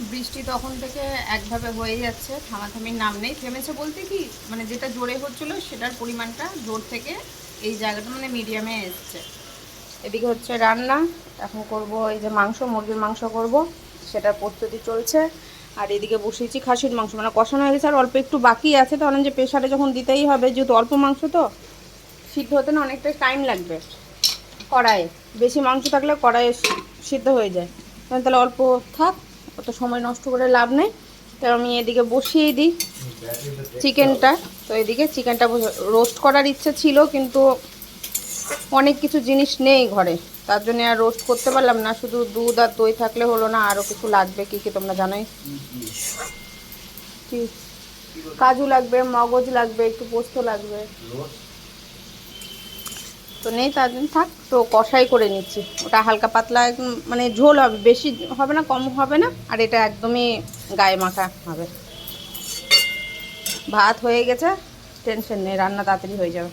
বৃষ্টি তখন থেকে একভাবে হয়ে যাচ্ছে, থামাথামির নাম নেই। থেমেছে বলতে কি, মানে যেটা জোরে হচ্ছিল সেটার পরিমাণটা জোর থেকে এই জায়গাটা মানে মিডিয়ামে এসছে। এদিকে হচ্ছে রান্না, এখন করব এই যে মাংস, মুরগির মাংস করব, সেটার প্রস্তুতি চলছে। আর এদিকে বসিয়েছি খাসির মাংস, মানে কষানো হয়ে গেছে, আর অল্প একটু বাকি আছে। তাহলে যে প্রেশারে যখন দিতেই হবে, যেহেতু অল্প মাংস তো সিদ্ধ হতে না অনেকটা টাইম লাগবে। কড়াইয়ে বেশি মাংস থাকলে কড়াইয়ে সিদ্ধ হয়ে যায়, তাহলে অল্প থাক, অত সময় নষ্ট করে লাভ নেই। তো আমি এদিকে বসিয়ে দিই চিকেনটা। তো এদিকে চিকেনটা রোস্ট করার ইচ্ছে ছিল, কিন্তু অনেক কিছু জিনিস নেই ঘরে, তার জন্য আর রোস্ট করতে পারলাম না। শুধু দুধ আর দই থাকলে হলো না, আরও কিছু লাগবে। কি কি তোমরা জানোই, কি কাজু লাগবে, মগজ লাগবে, একটু পোস্ত লাগবে, তো নেই, তার জন্য থাক। তো কষাই করে নিচ্ছি, ওটা হালকা পাতলা মানে ঝোল হবে, বেশি হবে না, কম হবে না, আর এটা একদমই গায়ে মাখা হবে। ভাত হয়ে গেছে, টেনশন নেই, রান্না তাড়াতাড়ি হয়ে যাবে।